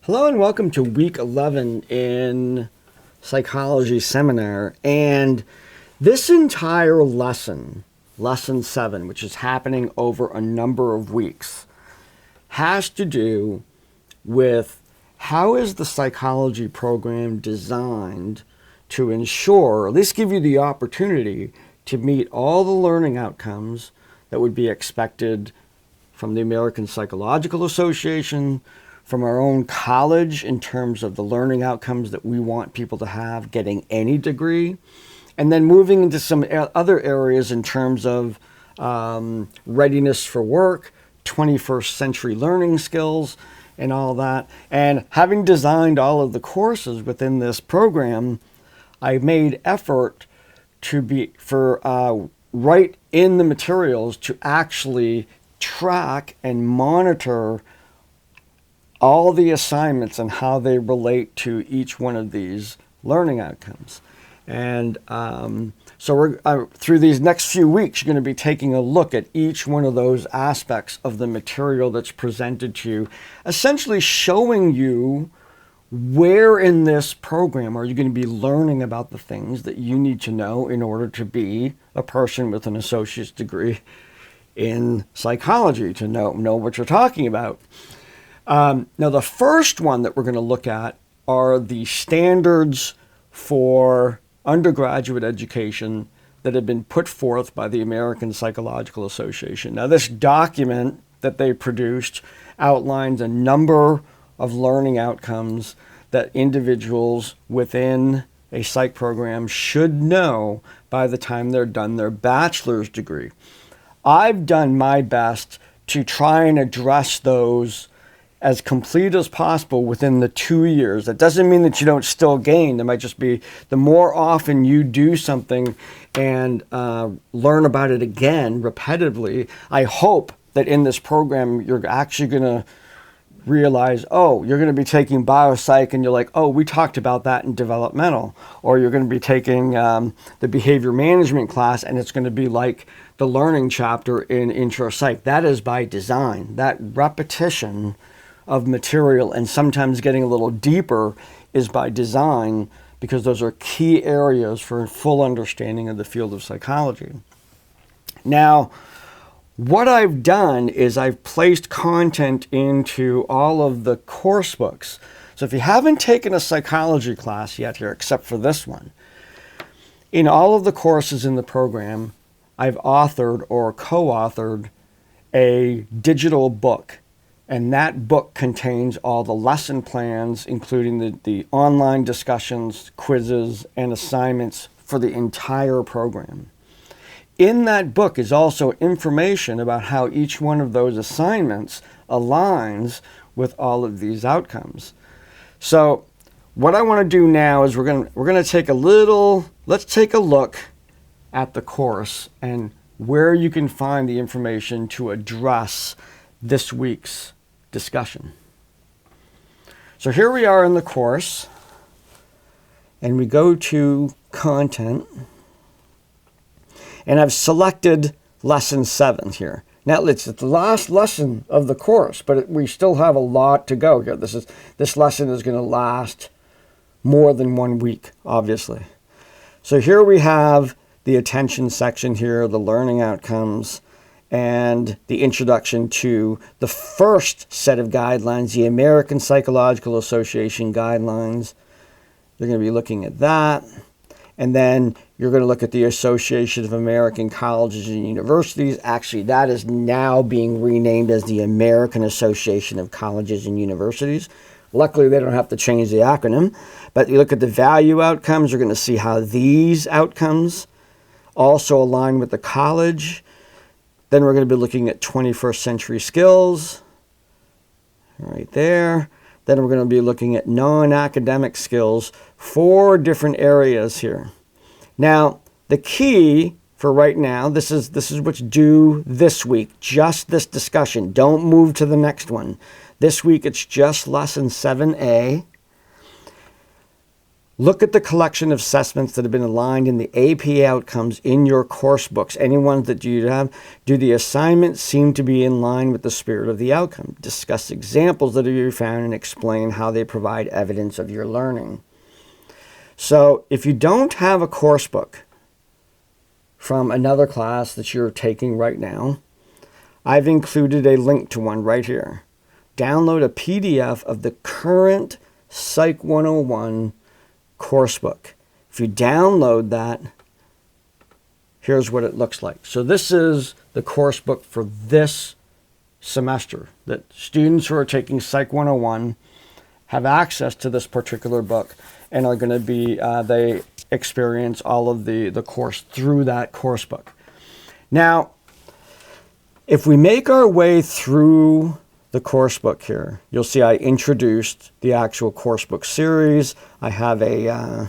Hello and welcome to week 11 in psychology seminar. And this entire lesson, lesson 7, which is happening over a number of weeks, has to do with how is the psychology program designed to ensure, or at least give you the opportunity to meet all the learning outcomes that would be expected from the American Psychological Association, from our own college in terms of the learning outcomes that we want people to have getting any degree, and then moving into some other areas in terms of readiness for work, 21st century learning skills, and all that. And having designed all of the courses within this program, I made effort to right in the materials to actually track and monitor all the assignments and how they relate to each one of these learning outcomes. And so we're through these next few weeks, you're going to be taking a look at each one of those aspects of the material that's presented to you, essentially showing you where in this program are you going to be learning about the things that you need to know in order to be a person with an associate's degree in psychology, to know what you're talking about. Now, the first one that we're going to look at are the standards for undergraduate education that have been put forth by the American Psychological Association. Now, this document that they produced outlines a number of learning outcomes that individuals within a psych program should know by the time they're done their bachelor's degree. I've done my best to try and address those as complete as possible within the 2 years. That doesn't mean that you don't still gain. There might just be, the more often you do something and learn about it again repetitively, I hope that in this program you're actually going to realize, oh, you're going to be taking biopsych and you're like, oh, we talked about that in developmental. Or you're going to be taking the behavior management class and it's going to be like the learning chapter in intro psych. That is by design. That repetition of material and sometimes getting a little deeper is by design, because those are key areas for full understanding of the field of psychology. Now, what I've done is I've placed content into all of the course books. So if you haven't taken a psychology class yet here, except for this one, in all of the courses in the program, I've authored or co-authored a digital book. And that book contains all the lesson plans, including the online discussions, quizzes, and assignments for the entire program. In that book is also information about how each one of those assignments aligns with all of these outcomes. So what I want to do now is we're going to take let's take a look at the course and where you can find the information to address this week's discussion. So here we are in the course, and we go to content, and I've selected lesson 7 here. Now it's the last lesson of the course, but we still have a lot to go here. This lesson is going to last more than 1 week, obviously. So here we have the attention section here, the learning outcomes, and the introduction to the first set of guidelines, the American Psychological Association guidelines. You're going to be looking at that. And then you're going to look at the Association of American Colleges and Universities. Actually, that is now being renamed as the American Association of Colleges and Universities. Luckily, they don't have to change the acronym. But you look at the value outcomes, you're going to see how these outcomes also align with the college. Then we're going to be looking at 21st century skills, right there. Then we're going to be looking at non-academic skills, 4 different areas here. Now, the key for right now, this is what's due this week, just this discussion. Don't move to the next one. This week, it's just lesson 7A. Look at the collection of assessments that have been aligned in the APA outcomes in your course books. Any ones that you have, do the assignments seem to be in line with the spirit of the outcome? Discuss examples that you found and explain how they provide evidence of your learning. So if you don't have a course book from another class that you're taking right now, I've included a link to one right here. Download a PDF of the current Psych 101 coursebook. If you download that, here's what it looks like. So this is the coursebook for this semester, that students who are taking Psych 101 have access to this particular book and are going to be, they experience all of the course through that coursebook. Now, if we make our way through the coursebook here, you'll see I introduced the actual coursebook series. I have an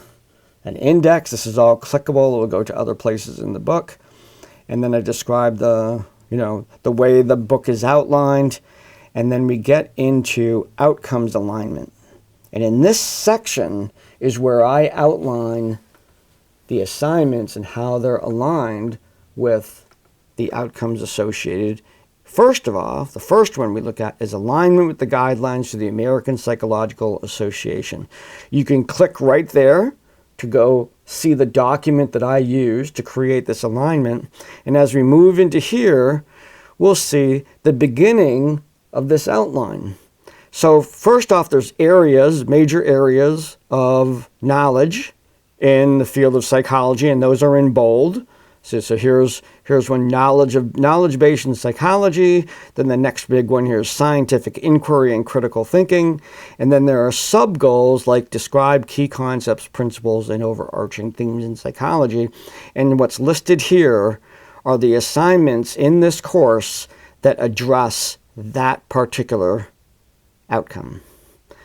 index. This is all clickable. It will go to other places in the book. And then I describe the way the book is outlined. And then we get into outcomes alignment. And in this section is where I outline the assignments and how they're aligned with the outcomes associated. First of all, the first one we look at is alignment with the guidelines to the American Psychological Association. You can click right there to go see the document that I used to create this alignment. And as we move into here, we'll see the beginning of this outline. So first off, there's areas, major areas of knowledge in the field of psychology, and those are in bold. So here's one, knowledge-based in psychology. Then the next big one here is scientific inquiry and critical thinking. And then there are sub-goals like describe key concepts, principles, and overarching themes in psychology. And what's listed here are the assignments in this course that address that particular outcome.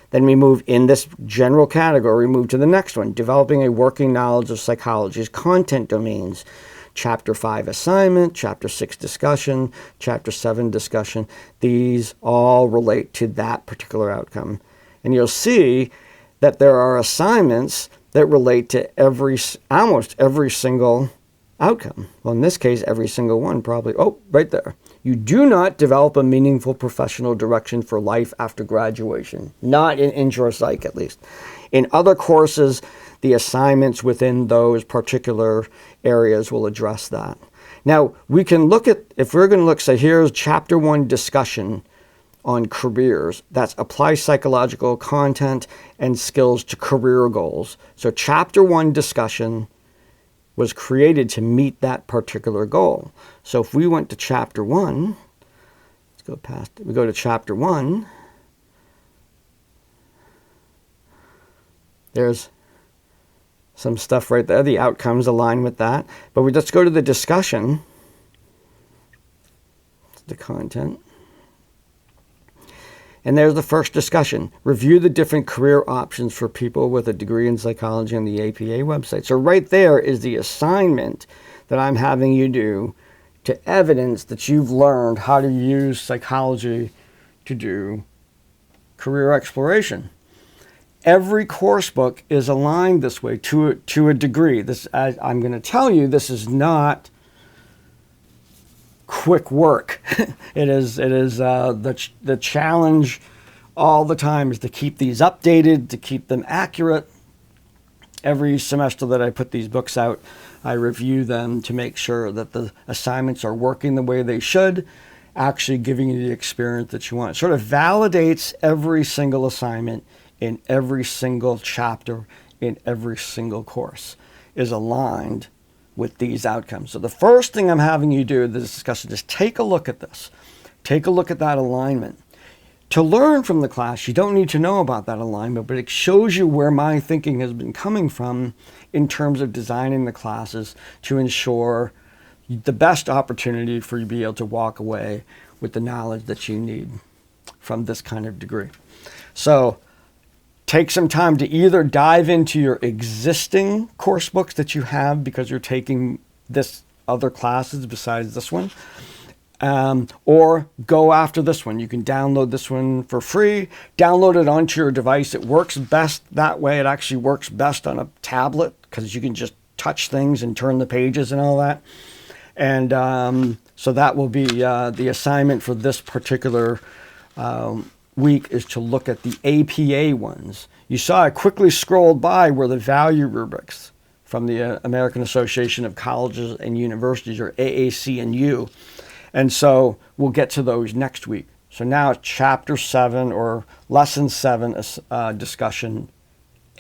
Then we move in this general category, we move to the next one, developing a working knowledge of psychology's content domains. Chapter 5 assignment, Chapter 6 discussion, Chapter 7 discussion. These all relate to that particular outcome. And you'll see that there are assignments that relate to almost every single outcome. Well, in this case, every single one probably. Oh, right there. You do not develop a meaningful professional direction for life after graduation. Not in intro psych, at least. In other courses, the assignments within those particular areas will address that. Now, we can look at, if we're going to look, say here's Chapter 1 discussion on careers. That's apply psychological content and skills to career goals. So Chapter 1 discussion was created to meet that particular goal. So if we went to Chapter 1, let's go past it. We go to Chapter 1. There's some stuff right there. The outcomes align with that. But let's go to the discussion. The content. And there's the first discussion. Review the different career options for people with a degree in psychology on the APA website. So right there is the assignment that I'm having you do to evidence that you've learned how to use psychology to do career exploration. Every course book is aligned this way to a degree. This, I'm going to tell you, this is not quick work. It is the challenge all the time is to keep these updated, to keep them accurate. Every semester that I put these books out, I review them to make sure that the assignments are working the way they should, actually giving you the experience that you want. It sort of validates every single assignment in every single chapter, in every single course, is aligned with these outcomes. So the first thing I'm having you do in this discussion is take a look at this. Take a look at that alignment. To learn from the class, you don't need to know about that alignment, but it shows you where my thinking has been coming from in terms of designing the classes to ensure the best opportunity for you to be able to walk away with the knowledge that you need from this kind of degree. So take some time to either dive into your existing course books that you have because you're taking this other classes besides this one. Or go after this one. You can download this one for free, download it onto your device. It works best that way. It actually works best on a tablet because you can just touch things and turn the pages and all that. And so that will be the assignment for this particular week, is to look at the APA ones. You saw I quickly scrolled by where the value rubrics from the American Association of Colleges and Universities, or AAC&U. And so we'll get to those next week. So now Chapter 7 or Lesson 7 Discussion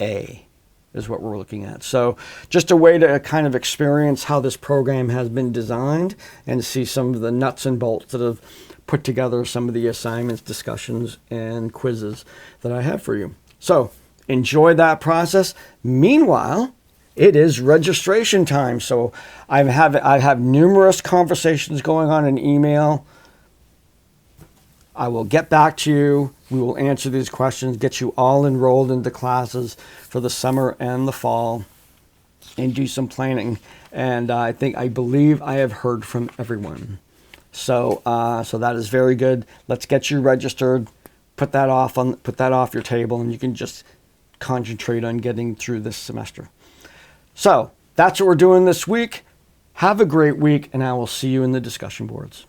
A is what we're looking at. So just a way to kind of experience how this program has been designed and see some of the nuts and bolts that have put together some of the assignments, discussions, and quizzes that I have for you. So enjoy that process. Meanwhile, it is registration time. So I have numerous conversations going on in email. I will get back to you. We will answer these questions, get you all enrolled into classes for the summer and the fall, and do some planning. And I believe I have heard from everyone. So that is very good. Let's get you registered. Put that off your table, and you can just concentrate on getting through this semester. So that's what we're doing this week. Have a great week, and I will see you in the discussion boards.